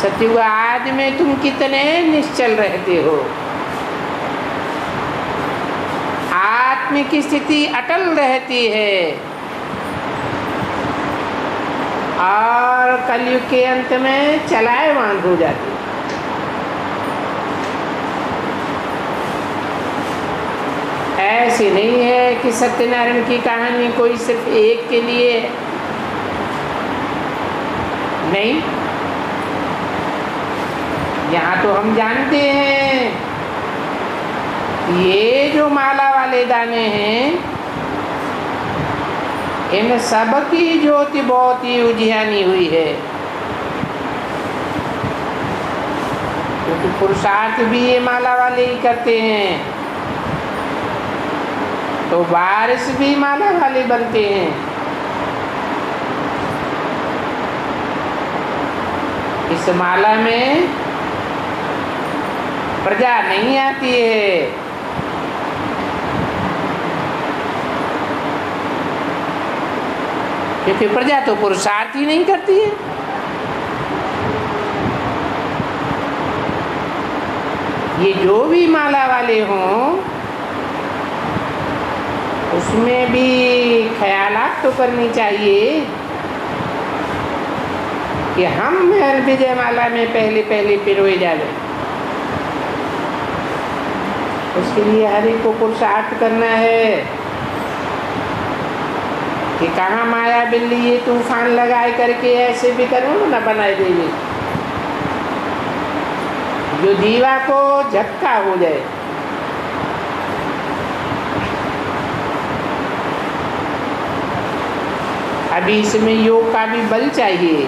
सतयुग आदि में तुम कितने निश्चल रहते हो। आत्म की स्थिति अटल रहती है और कलयुग के अंत में चलायमान हो जाती है। ऐसे नहीं है कि सत्यनारायण की कहानी कोई सिर्फ एक के लिए है, नहीं। यहाँ तो हम जानते हैं ये जो माला वाले दाने हैं इन सब की ज्योति बहुत ही उजियानी हुई है, क्योंकि पुरुषार्थ भी ये माला वाले ही करते हैं, तो वारिस भी माला वाले बनते हैं। इस माला में प्रजा नहीं आती है, क्योंकि प्रजा तो पुरुषार्थ ही नहीं करती है। ये जो भी माला वाले हों उसमें भी ख्यालात तो करनी चाहिए कि हम विजय माला में पहले पहले पिरोए जाए। उसके लिए हर एक को पुरुषार्थ करना है कि कहाँ माया बिल्ली ये तूफान लगाए करके ऐसे भी करूँ न बनाए देवी, जो दीवा को झटका हो जाए। अभी इसमें योग का भी बल चाहिए,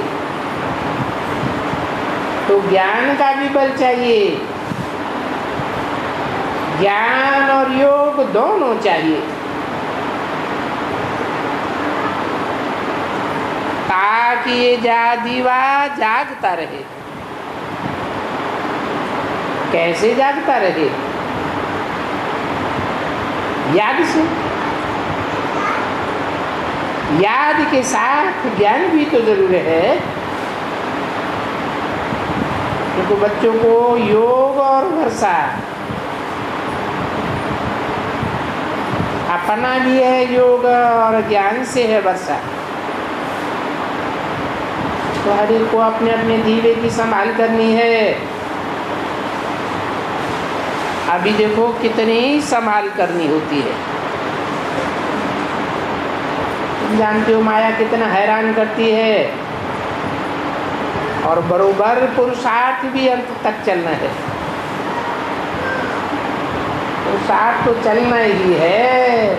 तो ज्ञान का भी बल चाहिए। ज्ञान और योग दोनों चाहिए, ताकि ये दीवा जागता रहे। कैसे जागता रहे? याद से। याद के साथ ज्ञान भी तो जरूर है, क्योंकि बच्चों को योग और वर्षा अपना भी है, योग और ज्ञान से है वर्षा। तो हर एक को अपने अपने दीवे की संभाल करनी है। अभी देखो कितनी संभाल करनी होती है। जानते हो माया कितना हैरान करती है, और बरोबर पुरुषार्थ भी अंत तक चलना है। पुरुषार्थ तो चलना ही है,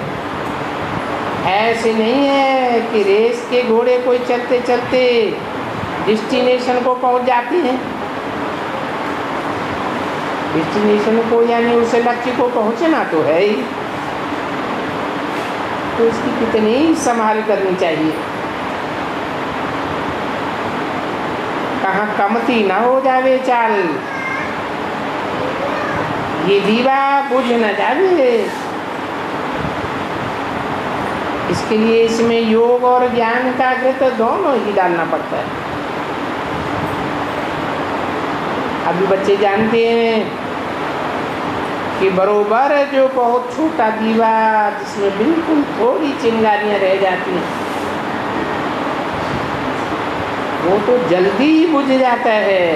ऐसे नहीं है कि रेस के घोड़े कोई चलते चलते डेस्टिनेशन को पहुंच जाते हैं। डेस्टिनेशन को यानी उसे लक्ष्य को पहुंचना तो है ही, तो इसकी कितनी संभाल करनी चाहिए। कहाँ कमती ना हो जावे चाल, ये दीवा बुझ न जावे। इसके लिए इसमें योग और ज्ञान का घृत दोनों ही डालना पड़ता है। अभी बच्चे जानते हैं कि बरोबर जो बहुत छोटा दीवा जिसमें बिल्कुल थोड़ी चिंगारियां रह जाती हैं, वो तो जल्दी ही बुझ जाता है,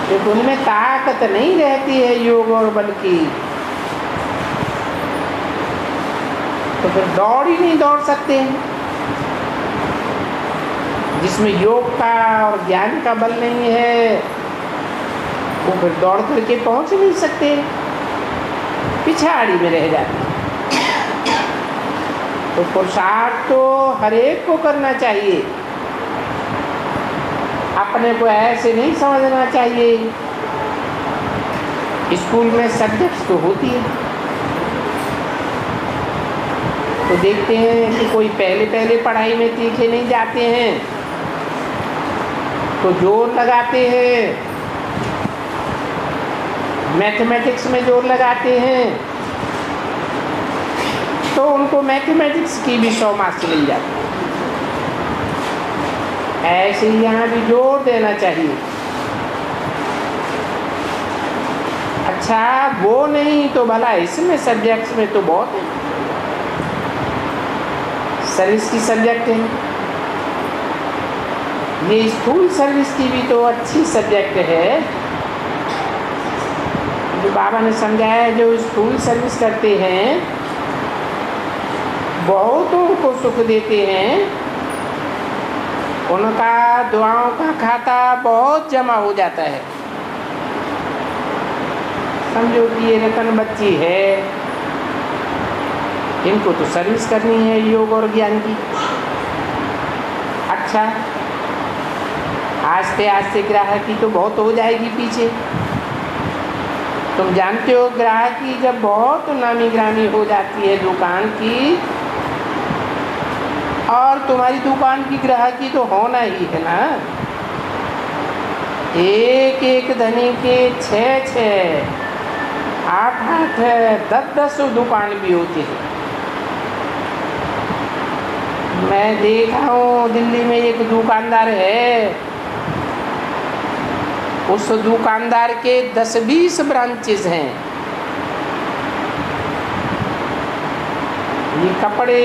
क्योंकि उनमें ताकत नहीं रहती है योग और बल की। तो फिर दौड़ ही नहीं दौड़ सकते हैं। जिसमें योग का और ज्ञान का बल नहीं है वो फिर दौड़ करके पहुंच नहीं सकते, पिछाड़ी में रह जाते। तो पुरुषार्थ तो हर एक को करना चाहिए, अपने को ऐसे नहीं समझना चाहिए। स्कूल में सब्जेक्ट्स तो होती है, तो देखते हैं कि कोई पहले पहले पढ़ाई में तीखे नहीं जाते हैं, तो जोर लगाते हैं, मैथमेटिक्स में जोर लगाते हैं, तो उनको मैथमेटिक्स की भी 100 मार्क्स मिल जाते हैं। ऐसे ही यहाँ भी जोड़ देना चाहिए। अच्छा वो नहीं तो भला इसमें सब्जेक्ट्स में तो बहुत है, सर्विस की सब्जेक्ट है, ये स्कूल सर्विस की भी तो अच्छी सब्जेक्ट है। जो बाबा ने समझाया, जो स्कूल सर्विस करते हैं बहुतों को सुख देते हैं, उनका दुआओं का खाता बहुत जमा हो जाता है। समझो कि ये रतन बच्ची है, इनको तो सर्विस करनी है योग और ज्ञान की। अच्छा आस्ते आस्ते ग्राहकी तो बहुत हो जाएगी पीछे। तुम जानते हो ग्राहकी जब बहुत नामी ग्रामी हो जाती है दुकान की, और तुम्हारी दुकान की ग्राहकी तो होना ही है ना। एक एक धनी के 6-6, 8-8, 10-10 दुकान भी होती है। मैं देखा हूँ दिल्ली में एक दुकानदार है, उस दुकानदार के 10-20 ब्रांचेस हैं। ये कपड़े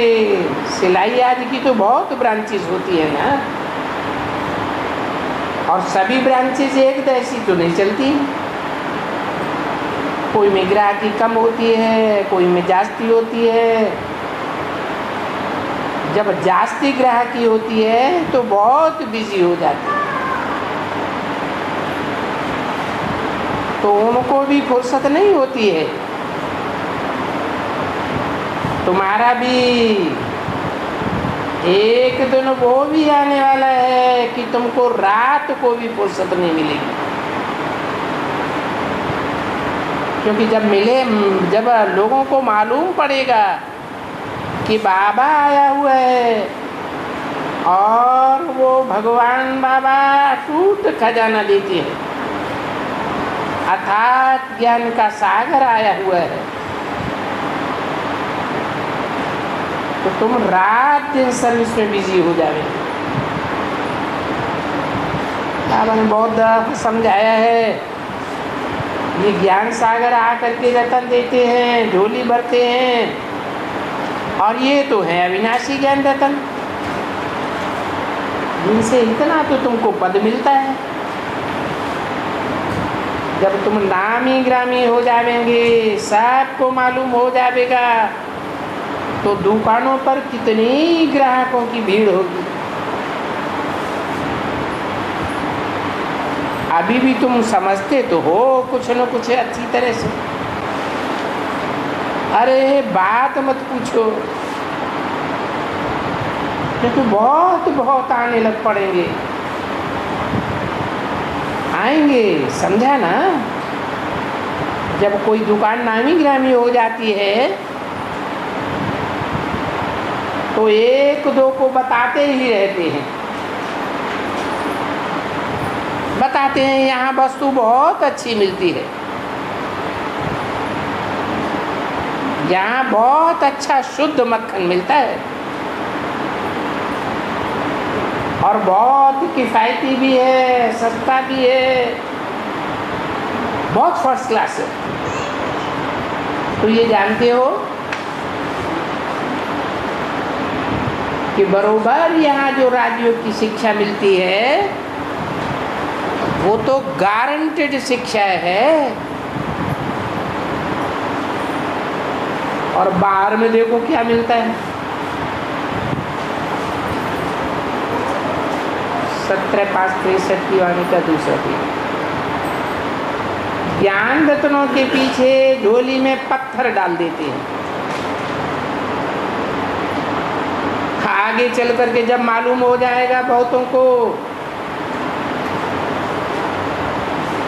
सिलाई आदि की तो बहुत ब्रांचेस होती है ना, और सभी ब्रांचेस एक जैसी तो नहीं चलती। कोई में ग्राहकी कम होती है, कोई में जास्ती होती है। जब जास्ती ग्राहकी होती है तो बहुत बिजी हो जाती है, तो उनको भी फुर्सत नहीं होती है। तुम्हारा भी एक दिन वो भी आने वाला है कि तुमको रात को भी फुर्सत नहीं मिलेगी, क्योंकि जब लोगों को मालूम पड़ेगा कि बाबा आया हुआ है और वो भगवान बाबा टूट खजाना देते हैं, अर्थात ज्ञान का सागर आया हुआ है, तो तुम रात दिन सर्विस में बिजी हो जाओगे। बाबा ने बहुत दफा समझाया है, ये ज्ञान सागर आकर के रतन देते हैं, झोली भरते हैं, और ये तो है अविनाशी ज्ञान रतन, जिनसे इतना तो तुमको पद मिलता है। जब तुम नामी ग्रामी हो जाएंगे, सबको मालूम हो जाएगा, तो दुकानों पर कितनी ग्राहकों की भीड़ होगी। अभी भी तुम समझते तो हो कुछ न कुछ अच्छी तरह से। अरे बात मत पूछो, क्योंकि बहुत आने लग पड़ेंगे, आएंगे, समझा ना। जब कोई दुकान नामी ग्रामी हो जाती है तो एक दो को बताते ही रहते हैं, बताते हैं यहाँ वस्तु बहुत अच्छी मिलती है, यहाँ बहुत अच्छा शुद्ध मक्खन मिलता है, और बहुत किफ़ायती भी है, सस्ता भी है, बहुत फर्स्ट क्लास है। तो ये जानते हो कि बरोबर यहाँ जो राज्यों की शिक्षा मिलती है वो तो गारंटेड शिक्षा है, और बाहर में देखो क्या मिलता है। 17-5-63 की वाणी का दूसरा पीढ़ी। ज्ञान रत्नों के पीछे झोली में पत्थर डाल देते हैं, आगे चल करके जब मालूम हो जाएगा बहुतों को,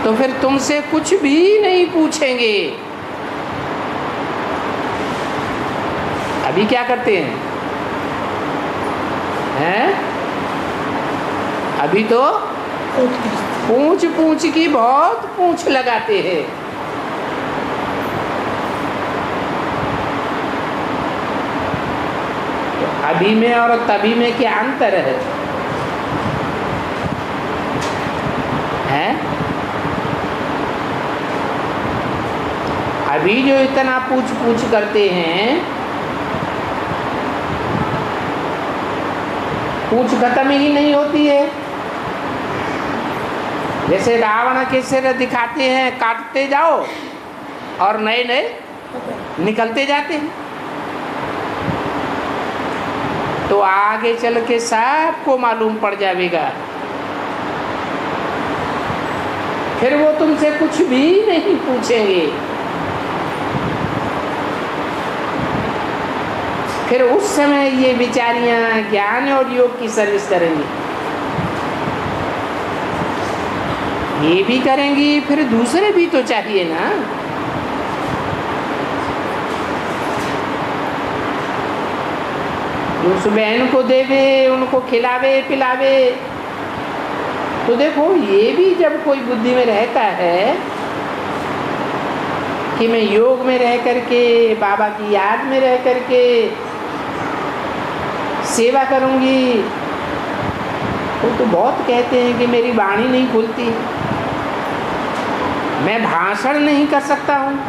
तो फिर तुमसे कुछ भी नहीं पूछेंगे। अभी क्या करते हैं? अभी तो पूछ की बहुत पूछ लगाते हैं। तो अभी में और तभी में क्या अंतर है? है। अभी जो इतना पूछ पूछ करते हैं, पूछ खत्म ही नहीं होती है। जैसे रावण के सिर दिखाते हैं, काटते जाओ और नए नए निकलते जाते हैं। तो आगे चल के सबको मालूम पड़ जाएगा, फिर वो तुमसे कुछ भी नहीं पूछेंगे। फिर उस समय ये बेचारियां ज्ञान और योग की सर्विस करेंगी, ये भी करेंगी, फिर दूसरे भी तो चाहिए ना। जो उस बहन को देवे, उनको खिलावे पिलावे। तो देखो, ये भी जब कोई बुद्धि में रहता है कि मैं योग में रह करके, बाबा की याद में रह करके सेवा करूंगी, तो बहुत कहते हैं कि मेरी वाणी नहीं खुलती, मैं भाषण नहीं कर सकता हूँ।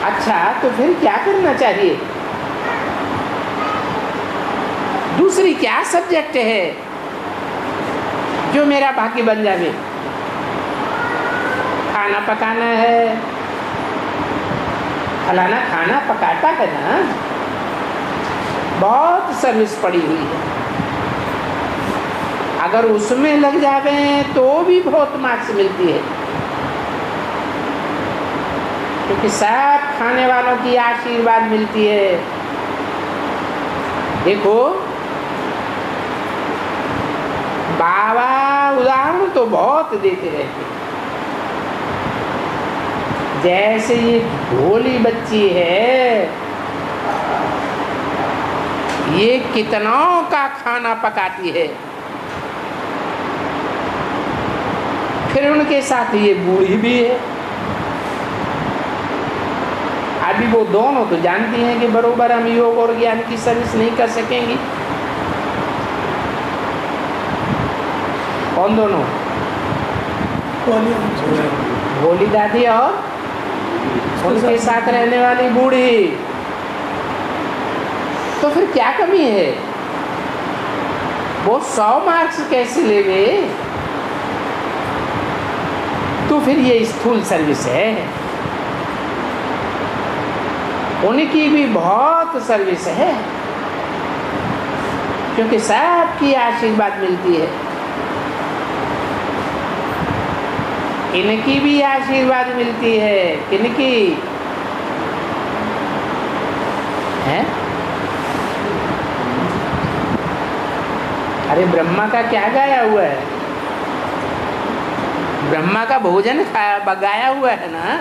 अच्छा, तो फिर क्या करना चाहिए? दूसरी क्या सब्जेक्ट है जो मेरा भाग्य बन जावे? खाना पकाना है, फलाना खाना पकाता है ना, बहुत सर्विस पड़ी हुई है। अगर उसमें लग जावे तो भी बहुत मार्क्स मिलती है, क्योंकि सब खाने वालों की आशीर्वाद मिलती है। देखो, बाबा उदाहरण तो बहुत देते रहते। जैसे ये भोली बच्ची है, ये कितनों का खाना पकाती है, फिर उनके साथ ये बूढ़ी भी है। अभी वो दोनों तो जानती हैं कि बरोबर हम योग और ज्ञान की सर्विस नहीं कर सकेंगी। कौन दोनों? भोली दादी और उनके साथ रहने वाली बूढ़ी। तो फिर क्या कमी है? वो 100 मार्क्स कैसे लेंगे? तो फिर ये स्थूल सर्विस है। उनकी भी बहुत सर्विस है, क्योंकि सबकी आशीर्वाद मिलती है। इनकी भी आशीर्वाद मिलती है। किनकी है? अरे ब्रह्मा का क्या गाया हुआ है? ब्रह्मा का भोजन गाया हुआ है ना,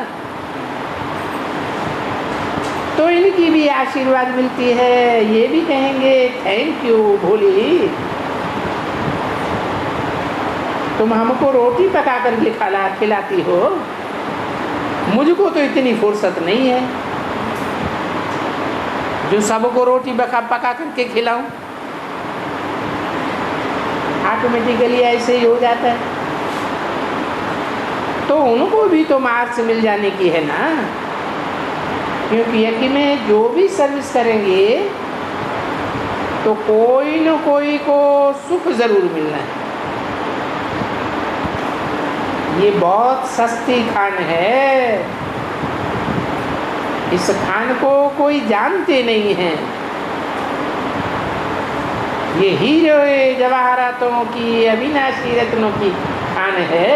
तो इनकी भी आशीर्वाद मिलती है। ये भी कहेंगे थैंक यू भोली, तुम हमको रोटी पका करके खिलाती हो, मुझको तो इतनी फुर्सत नहीं है जो सबको रोटी पका करके खिलाऊं। ऑटोमेटिकली ऐसे ही हो जाता है। तो उनको भी तो मार्क्स मिल जाने की है ना, क्योंकि यकी में जो भी सर्विस करेंगे तो कोई न कोई को सुख जरूर मिलना है। ये बहुत सस्ती खान है, इस खान को कोई जानते नहीं है। ये हीरो जवाहरातों की, अविनाशी रत्नों की खान है।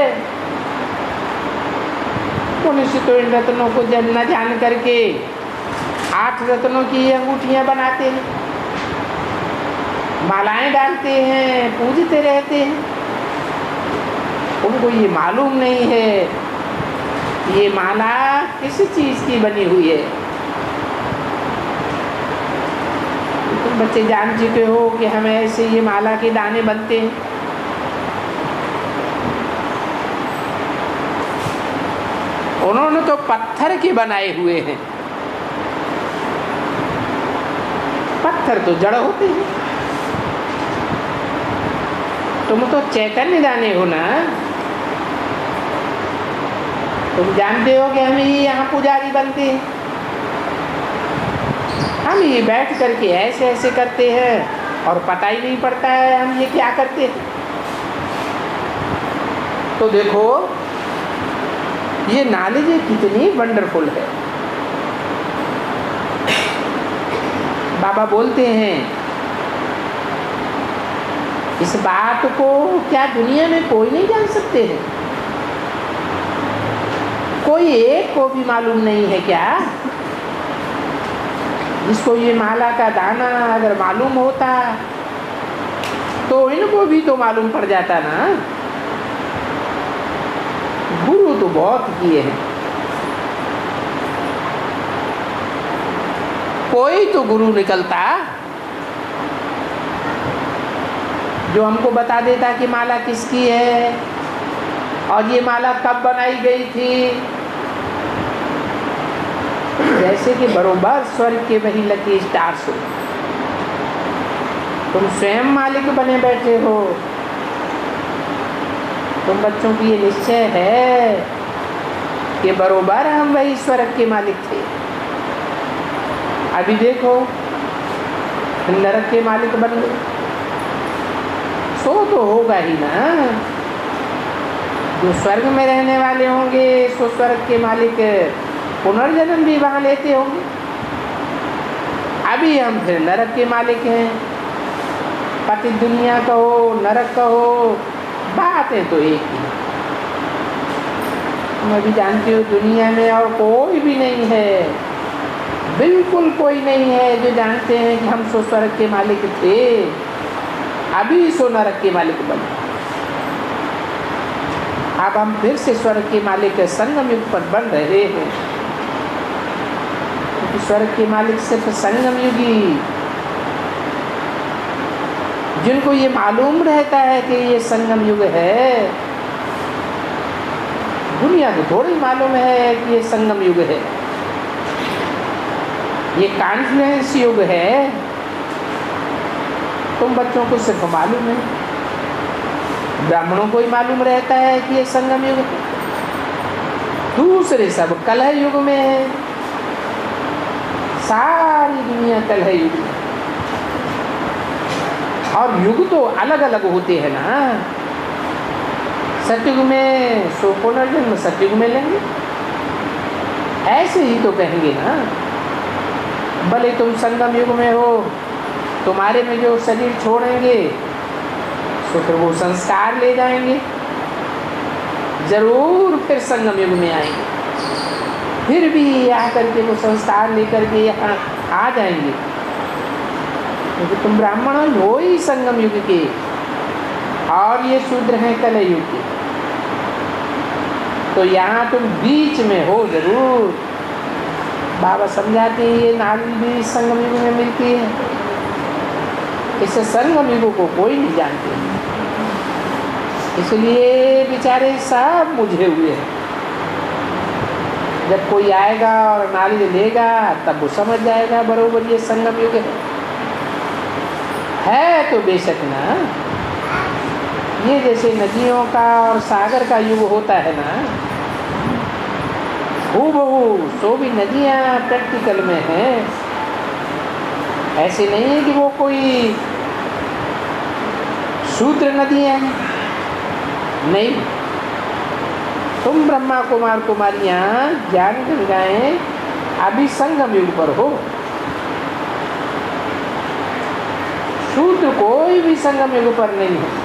मनुष्य तो इन रत्नों को जब न जान करके 8 रत्नों की अंगूठियां बनाते हैं, मालाएं डालते हैं, पूजते रहते हैं। उनको ये मालूम नहीं है ये माला किस चीज की बनी हुई है। तुम बच्चे जान चुके हो कि हमें ऐसे ये माला के दाने बनते हैं। उन्होंने तो पत्थर के बनाए हुए हैं। पत्थर तो जड़ होते हैं, तुम तो चैतन्य जाने हो ना। तुम जानते हो कि हम ही यहाँ पुजारी बनते हैं, हम ये बैठ करके ऐसे ऐसे करते हैं और पता ही नहीं पड़ता है हम ये क्या करते हैं। तो देखो ये नॉलेज कितनी वंडरफुल है। बाबा बोलते हैं इस बात को क्या दुनिया में कोई नहीं जान सकते हैं? कोई एक को भी मालूम नहीं है क्या? जिसको ये माला का दाना अगर मालूम होता तो इनको भी तो मालूम पड़ जाता ना। गुरु तो बहुत किए हैं, कोई तो गुरु निकलता जो हमको बता देता कि माला किसकी है और ये माला कब बनाई गई थी। जैसे कि बरोबर स्वर्ग के वही लकी स्टार्स हो, तुम स्वयं मालिक बने बैठे हो। तुम बच्चों की ये निश्चय है कि बरोबर हम वही स्वर्ग के मालिक थे। अभी देखो नरक के मालिक बन गए, सो तो होगा ही ना। जो स्वर्ग में रहने वाले होंगे सो स्वर्ग के मालिक पुनर्जन्म भी वहाँ लेते होंगे। अभी हम फिर नरक के मालिक हैं। पति दुनिया कहो नरक कहो, बातें तो एक ही। तुम अभी जानते हो दुनिया में और कोई भी नहीं है, बिल्कुल कोई नहीं है जो जानते हैं कि हम सो स्वर्ग के मालिक थे, अभी सो नरक के मालिक बने। अब हम फिर से स्वर्ग के मालिक संगम युग पर बन रहे हैं, क्योंकि स्वर्ग के मालिक सिर्फ संगम युगी, जिनको ये मालूम रहता है कि ये संगम युग है। दुनिया को थोड़ी मालूम है कि ये संगम युग है, ये कॉन्फ्लुएंस युग है। तुम बच्चों को सिर्फ मालूम है, ब्राह्मणों को ही मालूम रहता है कि ये संगम युग है। दूसरे सब कलह युग में है, सारी दुनिया कलह युग में। और युग तो अलग अलग होते हैं ना। सतयुग में सो पुनर्जन्म सतयुग में लेंगे, ऐसे ही तो कहेंगे ना। भले तुम संगम युग में हो, तुम्हारे में जो शरीर छोड़ेंगे तो फिर वो संस्कार ले जाएंगे, जरूर फिर संगम युग में आएंगे, फिर भी आकर के वो संस्कार लेकर के यहाँ आ जाएंगे। क्योंकि तुम ब्राह्मण हो ही संगम युग के और ये शूद्र हैं कलह युग के, तो यहाँ तुम बीच में हो जरूर। बाबा समझाते हैं ये नाली भी संगम युग में मिलती है, इसे संगम युग को कोई नहीं जानते, इसलिए बेचारे सब मुझे हुए हैं। जब कोई आएगा और नाली लेगा तब वो समझ जाएगा बरोबर ये संगम युग है तो बेशक ना। ये जैसे नदियों का और सागर का युग होता है ना, हूबहू सो भी नदियाँ प्रैक्टिकल में हैं। ऐसे नहीं है कि वो कोई शूद्र नदियाँ हैं, नहीं। तुम ब्रह्मा कुमार कुमारियाँ ज्ञान गंगाएं अभी संगम युग पर हो, शूद्र कोई भी संगम युग पर नहीं है।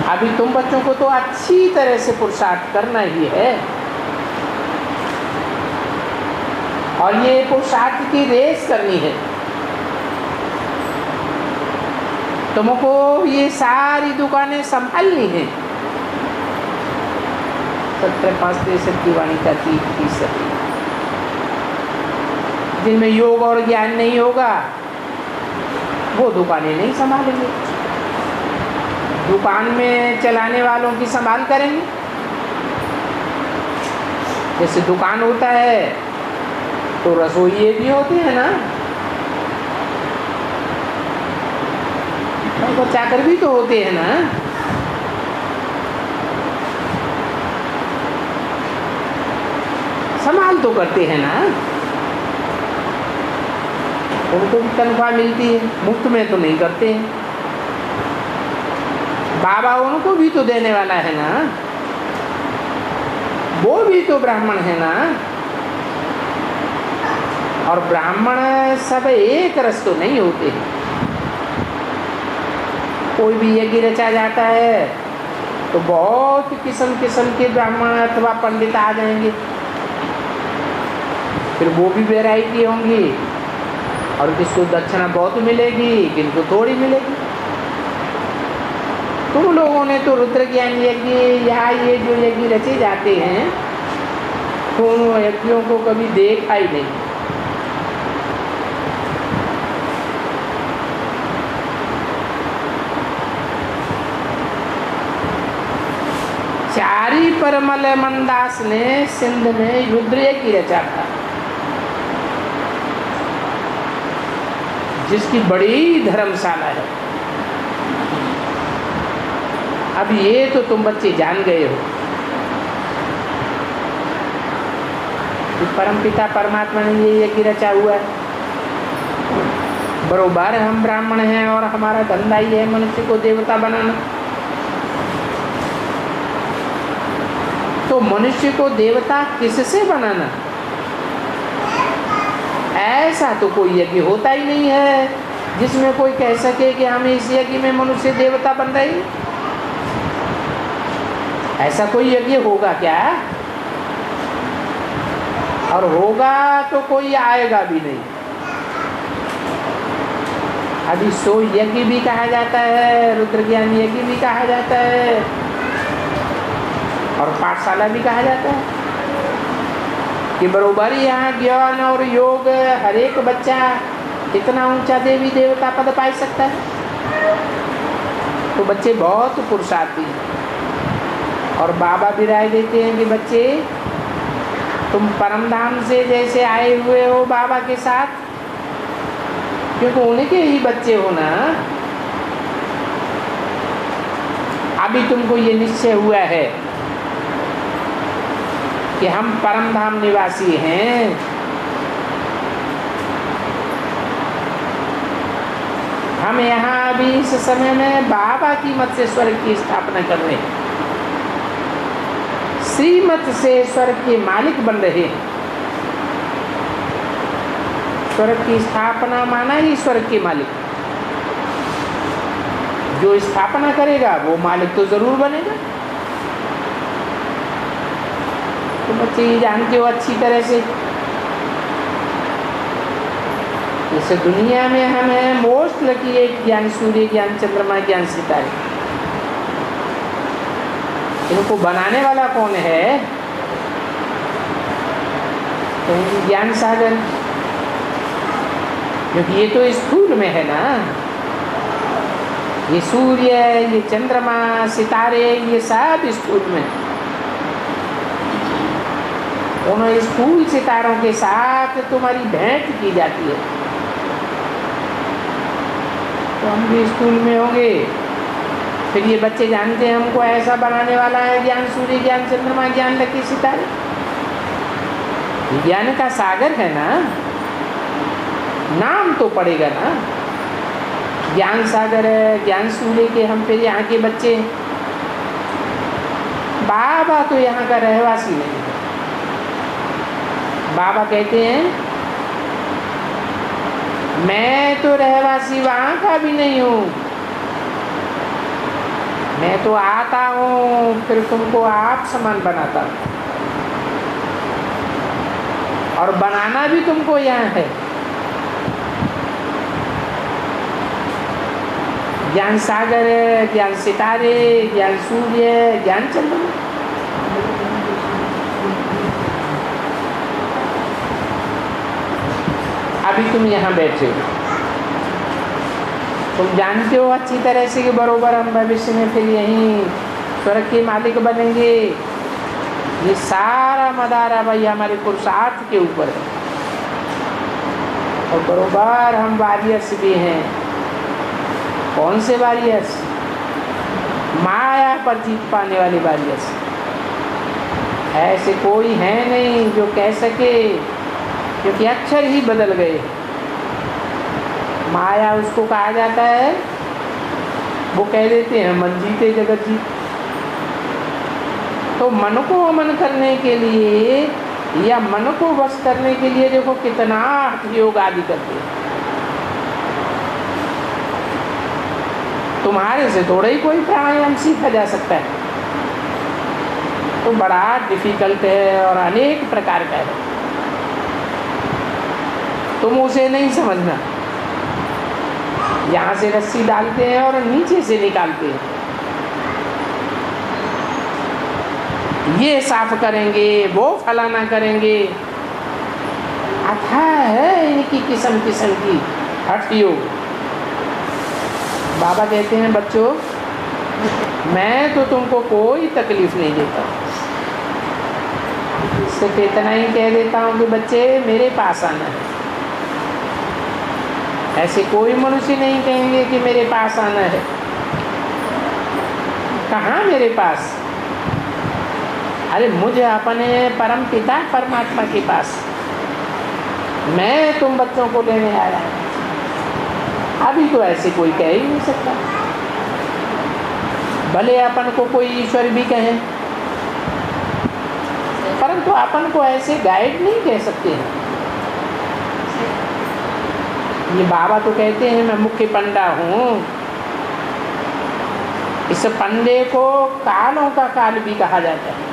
अभी तुम बच्चों को तो अच्छी तरह से पुरुषार्थ करना ही है, और ये पुरुषार्थ की रेस करनी है। तुमको ये सारी दुकानें संभालनी है। 17.5 की वाणी का 30%, जिनमें योग और ज्ञान नहीं होगा वो दुकानें नहीं संभालेंगे। दुकान में चलाने वालों की संभाल करेंगे। जैसे दुकान होता है तो रसोइये भी होते हैं ना, नौकर चाकर भी तो होते हैं ना। संभाल तो करते हैं ना, उनको भी तनख्वाह मिलती है, मुफ्त में तो नहीं करते हैं। बाबा उनको भी तो देने वाला है ना, वो भी तो ब्राह्मण है ना। और ब्राह्मण सब एक रस तो नहीं होते हैं। कोई भी यज्ञ रचा जाता है तो बहुत किस्म किस्म के ब्राह्मण अथवा पंडित आ जाएंगे, फिर वो भी वैरायटी होंगी, और किसको दक्षिणा बहुत मिलेगी, किनको थोड़ी मिलेगी। तुम लोगों ने तो रुद्र ज्ञान यज्ञ या ये जो यज्ञ रचे जाते हैं तो उन यज्ञों को कभी देखा ही नहीं। चारी परमल मनदास ने सिंध में रुद्र यज्ञ रचा था, जिसकी बड़ी धर्मशाला है। अब ये तो तुम बच्चे जान गए हो कि परमपिता परमात्मा ने ये यज्ञ रचा हुआ है। बरोबर हम ब्राह्मण हैं और हमारा धंधा ही है मनुष्य को देवता बनाना। तो मनुष्य को देवता किससे बनाना, ऐसा तो कोई यज्ञ होता ही नहीं है जिसमें कोई कह सके कि हम इस यज्ञ में मनुष्य देवता बन रहे हैं। ऐसा कोई यज्ञ होगा क्या? और होगा तो कोई आएगा भी नहीं। अभी सो यज्ञ भी कहा जाता है, रुद्र ज्ञान यज्ञ भी कहा जाता है, और पाठशाला भी कहा जाता है कि बरोबर यहाँ ज्ञान और योग हर एक बच्चा इतना ऊंचा देवी देवता पद पा सकता है। तो बच्चे बहुत पुरुषार्थी हैं, और बाबा भी राय देते हैं कि बच्चे तुम परम धाम से जैसे आए हुए हो बाबा के साथ, क्योंकि उनके ही बच्चे हो ना। अभी तुमको ये निश्चय हुआ है कि हम परम धाम निवासी हैं, हम यहाँ अभी इस समय में बाबा की मत से स्वर्ग की स्थापना कर रहे हैं, श्रीमत से स्वर्ग के मालिक बन रहे हैं। स्वर्ग की स्थापना माना ही स्वर्ग के मालिक। जो स्थापना करेगा वो मालिक तो जरूर बनेगा। तो बच्चे ये जानते हो अच्छी तरह से, जैसे दुनिया में हम हैं मोस्ट लकी एक ज्ञान सूर्य, ज्ञान चंद्रमा, ज्ञान सितारे। इनको बनाने वाला कौन है? तो ज्ञान सागर, क्योंकि ये तो स्थूल में है ना। ये सूर्य, ये चंद्रमा, सितारे, ये सब स्थूल में। उन स्थूल सितारों के साथ तुम्हारी भेंट की जाती है, तो हम भी स्थूल में होंगे। फिर ये बच्चे जानते हैं हमको ऐसा बनाने वाला है ज्ञान सूर्य, ज्ञान चंद्रमा, ज्ञान लकी सितारे। ज्ञान का सागर है ना, नाम तो पड़ेगा ना। ज्ञान सागर है, ज्ञान सूर्य के हम फिर यहाँ के बच्चे। बाबा तो यहाँ का रहवासी नहीं है। बाबा कहते हैं मैं तो रहवासी वहाँ का भी नहीं हूँ, मैं तो आता हूँ फिर तुमको आप समान बनाता हूँ, और बनाना भी तुमको यहाँ है। ज्ञान सागर, ज्ञान सितारे, ज्ञान सूर्य, ज्ञान चंद्रमा। अभी तुम यहाँ बैठे हो, तुम जानते हो अच्छी तरह से कि बरोबर हम भविष्य में फिर यहीं स्वर्ग के मालिक बनेंगे। ये सारा मदारा भाई हमारे पुरुषार्थ के ऊपर है, और बरोबर हम वॉरियर्स भी हैं। कौन से वारियर्स? माया पर जीत पाने वाले वारियर्स। ऐसे कोई है नहीं जो कह सके, क्योंकि अक्षर ही बदल गए। माया उसको कहा जाता है, वो कह देते हैं मन जीते जगत जीत। तो मन को अमन करने के लिए या मन को वश करने के लिए देखो कितना योग आदि करते हैं। तुम्हारे से थोड़ा ही कोई प्राणायाम सीखा जा सकता है, तो बड़ा डिफिकल्ट है और अनेक प्रकार का है। तुम उसे नहीं समझना। यहाँ से रस्सी डालते हैं और नीचे से निकालते हैं। ये साफ करेंगे, वो फलाना करेंगे। अथाह है इनकी किस्म किस्म की हठ योग। बाबा कहते हैं बच्चों, मैं तो तुमको कोई तकलीफ नहीं देता, सिर्फ इतना ही कह देता हूँ कि बच्चे मेरे पास आना है। ऐसे कोई मनुष्य नहीं कहेंगे कि मेरे पास आना है। कहाँ मेरे पास? अरे मुझे अपने परम पिता परमात्मा के पास, मैं तुम बच्चों को लेने आया हूँ। अभी तो ऐसे कोई कह ही नहीं सकता। भले अपन को कोई ईश्वर भी कहे, परंतु अपन को ऐसे गाइड नहीं कह सकते हैं। ये बाबा तो कहते हैं मैं मुख्य पंडा हूँ। इस पंडे को कालों का काल भी कहा जाता है।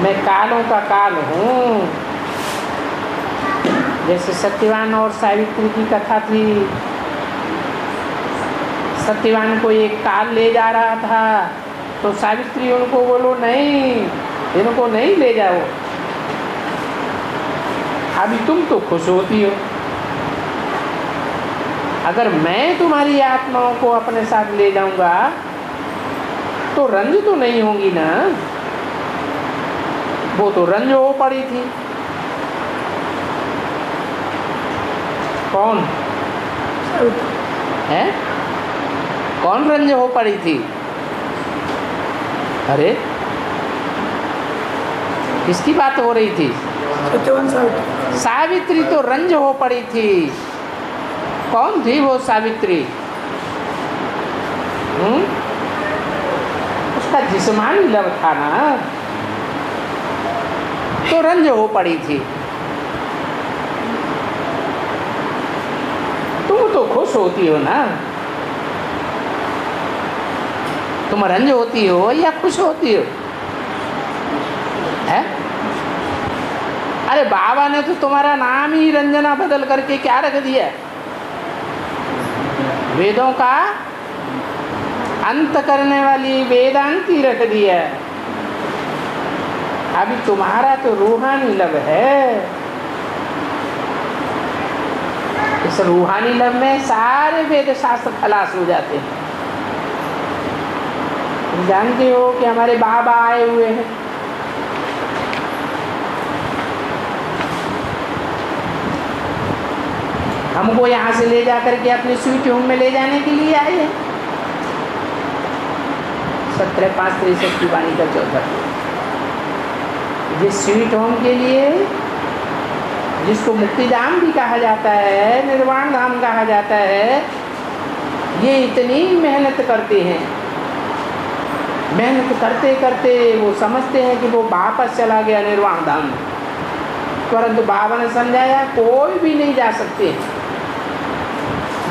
मैं कालों का काल हूँ। जैसे सत्यवान और सावित्री की कथा थी। सत्यवान को एक काल ले जा रहा था, तो सावित्री उनको बोलो नहीं, इनको नहीं ले जाओ। अभी तुम तो खुश होती हो। अगर मैं तुम्हारी आत्माओं को अपने साथ ले जाऊंगा तो रंज तो नहीं होंगी ना। वो तो रंज हो पड़ी थी। कौन है? कौन रंज हो पड़ी थी? अरे किसकी बात हो रही थी? सावित्री तो रंज हो पड़ी थी। कौन थी वो सावित्री? उसका जिस्मानी लव था ना, तो रंज हो पड़ी थी। तुम तो खुश होती हो ना। तुम रंज होती हो या खुश होती हो? है? अरे बाबा ने तो तुम्हारा नाम ही रंजना बदल करके क्या रख दिया? वेदों का अंत करने वाली वेदांती रख दिया। अभी तुम्हारा तो रूहानी लव है। इस रूहानी लव में सारे वेद शास्त्र खलास हो जाते हैं। तुम जानते हो कि हमारे बाबा आए हुए हैं। हमको यहाँ से ले जाकर के अपने स्वीट होम में ले जाने के लिए आए हैं। 17/5/63 की वाणी का 14। जिस स्वीट होम के लिए, जिसको मुक्ति धाम भी कहा जाता है, निर्वाण धाम कहा जाता है, ये इतनी मेहनत करते हैं। मेहनत करते करते वो समझते हैं कि वो वापस चला गया निर्वाण धाम में, परंतु बाबा ने समझाया कोई भी नहीं जा सकते।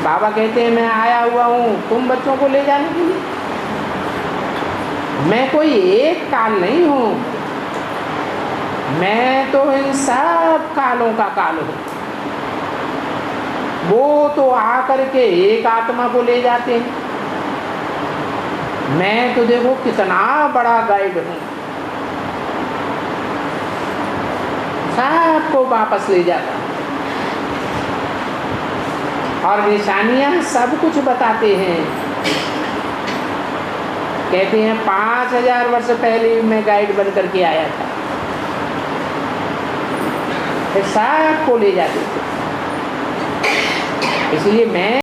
बाबा कहते हैं मैं आया हुआ हूँ तुम बच्चों को ले जाने के लिए। मैं कोई एक काल नहीं हूँ, मैं तो इन सब कालों का काल हूँ। वो तो आकर के एक आत्मा को ले जाते हैं। मैं तो देखो कितना बड़ा गाइड हूँ, सबको वापस ले जाता हूँ। और निशानियाँ सब कुछ बताते हैं। कहते हैं 5000 वर्ष पहले मैं गाइड बन करके आया था, फिर सबको ले जाते थे। इसलिए मैं